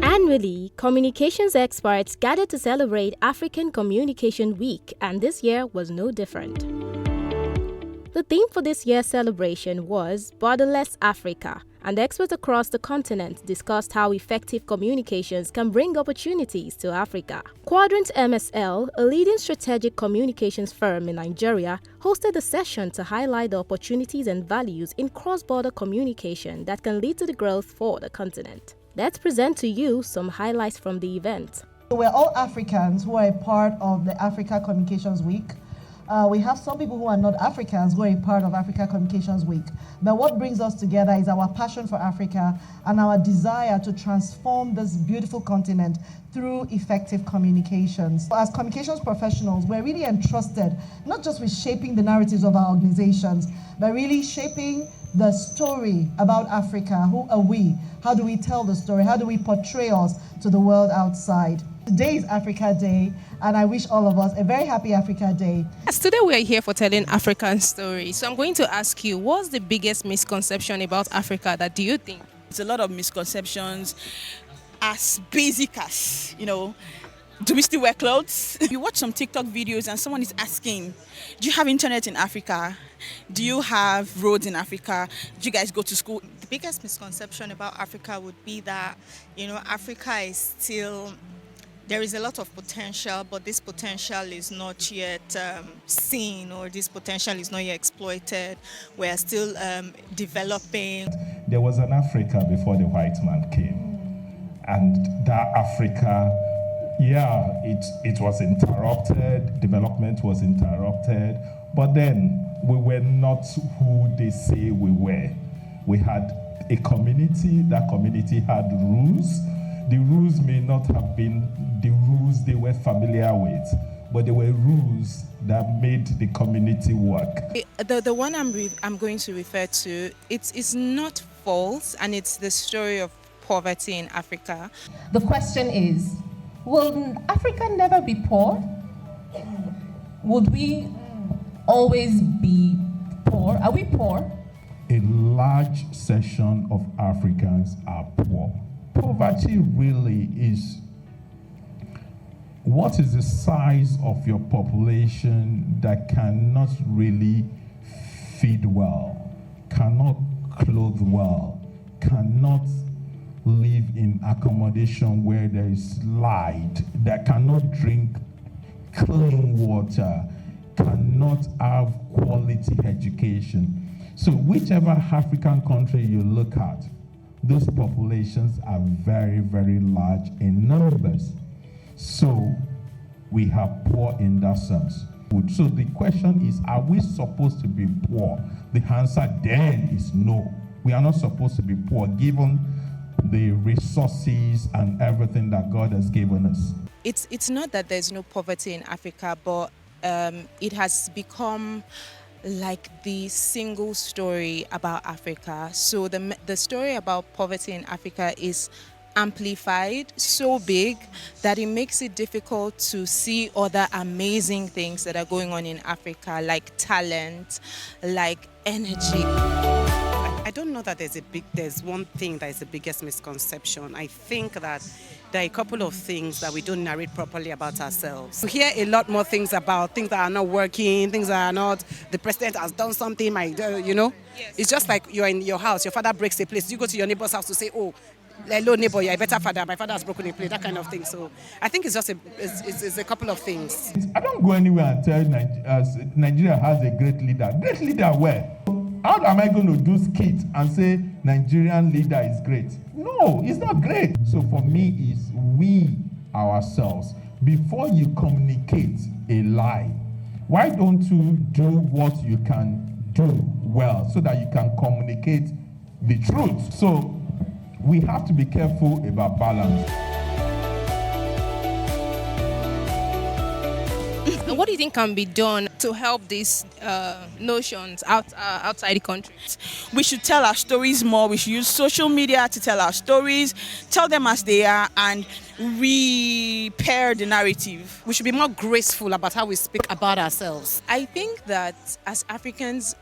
Annually, communications experts gather to celebrate African Communication Week, and this year was no different. The theme for this year's celebration was Borderless Africa, and experts across the continent discussed how effective communications can bring opportunities to Africa. Quadrant MSL, a leading strategic communications firm in Nigeria, hosted a session to highlight the opportunities and values in cross-border communication that can lead to the growth for the continent. Let's present to you some highlights from the event. We're all Africans who are a part of the Africa Communications Week. We have some people who are not Africans who are a part of Africa Communications Week. But what brings us together is our passion for Africa and our desire to transform this beautiful continent through effective communications. As communications professionals, we're really entrusted not just with shaping the narratives of our organizations, but really shaping the story about Africa. Who are we? How do we tell the story? How do we portray us to the world outside? Today is Africa Day, and I wish all of us a very happy Africa Day. Yes, today we are here for telling African stories. So I'm going to ask you, what's the biggest misconception about Africa that do you think? It's a lot of misconceptions, as basic as, do we still wear clothes? You watch some TikTok videos and someone is asking, do you have internet in Africa? Do you have roads in Africa? Do you guys go to school? The biggest misconception about Africa would be that, Africa is still, there is a lot of potential, but this potential is not yet seen, or this potential is not yet exploited. We are still developing. There was an Africa before the white man came. And that Africa, it was interrupted, development was interrupted, but then we were not who they say we were. We had a community, that community had rules. The rules may not have been the rules they were familiar with, but they were rules that made the community work. The one I'm going to refer to, it's not false, and it's the story of poverty in Africa. The question is, will Africa never be poor? Would we always be poor? Are we poor? A large section of Africans are poor. Poverty really is, what is the size of your population that cannot really feed well, cannot clothe well, cannot live in accommodation where there is light, that cannot drink clean water, cannot have quality education. So whichever African country you look at, those populations are very, very large in numbers. So we have poor in that sense. So the question is, are we supposed to be poor? The answer then is no. We are not supposed to be poor given the resources and everything that God has given us. It's not that there's no poverty in Africa, but it has become like the single story about Africa. So the story about poverty in Africa is amplified so big that it makes it difficult to see other amazing things that are going on in Africa, like talent, like energy. I don't know that there's one thing that is the biggest misconception. I think that there are a couple of things that we don't narrate properly about ourselves. We hear a lot more things about things that are not working, things that are not, the president has done something, Yes. It's just like you're in your house, your father breaks a place, you go to your neighbor's house to say, oh, hello neighbor, you're a better father, my father has broken a plate, that kind of thing. So I think it's just it's a couple of things. I don't go anywhere and tell Nigeria has a great leader. Great leader where? How am I going to do skit and say Nigerian leader is great? No, it's not great. So for me, it's we ourselves. Before you communicate a lie, why don't you do what you can do well so that you can communicate the truth? So we have to be careful about balance. What do you think can be done to help these notions outside the country? We should tell our stories more. We should use social media to tell our stories, tell them as they are, and repair the narrative. We should be more graceful about how we speak about ourselves. I think that as Africans,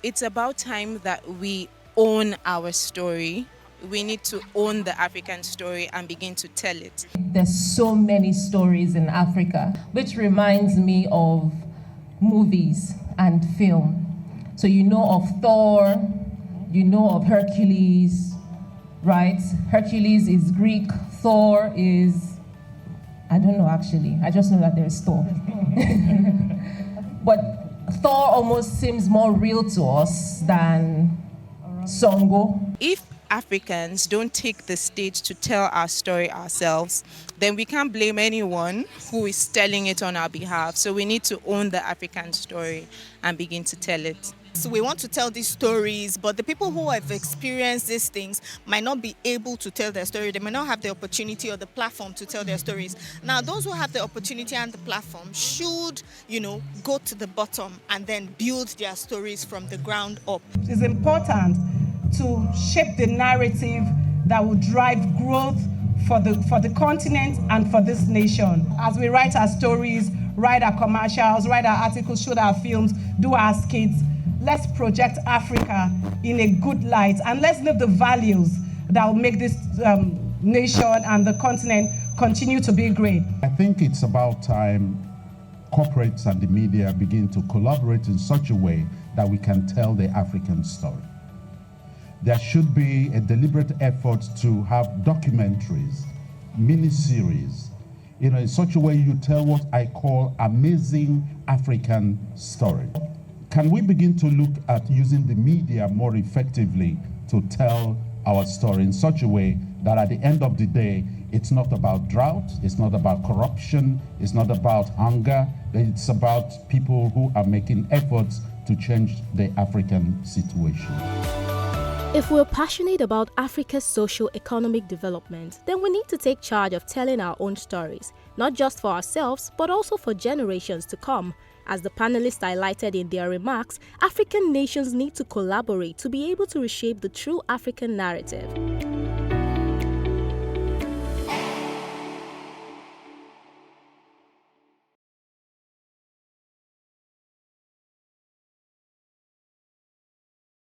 it's about time that we own our story we need to own the African story and begin to tell it. There's so many stories in Africa, which reminds me of movies and film. So you know of Thor, you know of Hercules, right? Hercules is Greek, Thor is, I don't know actually, I just know that there's Thor. But Thor almost seems more real to us than Songo. If Africans don't take the stage to tell our story ourselves, then we can't blame anyone who is telling it on our behalf. So we need to own the African story and begin to tell it. So we want to tell these stories, but the people who have experienced these things might not be able to tell their story. They may not have the opportunity or the platform to tell their stories. Now, those who have the opportunity and the platform should, go to the bottom and then build their stories from the ground up. It's important to shape the narrative that will drive growth for the continent and for this nation. As we write our stories, write our commercials, write our articles, shoot our films, do our skits, let's project Africa in a good light, and let's live the values that will make this nation and the continent continue to be great. I think it's about time corporates and the media begin to collaborate in such a way that we can tell the African story. There should be a deliberate effort to have documentaries, mini-series, in such a way you tell what I call amazing African story. Can we begin to look at using the media more effectively to tell our story in such a way that at the end of the day, it's not about drought, it's not about corruption, it's not about hunger, it's about people who are making efforts to change the African situation. If we're passionate about Africa's socio-economic development, then we need to take charge of telling our own stories, not just for ourselves, but also for generations to come. As the panelists highlighted in their remarks, African nations need to collaborate to be able to reshape the true African narrative.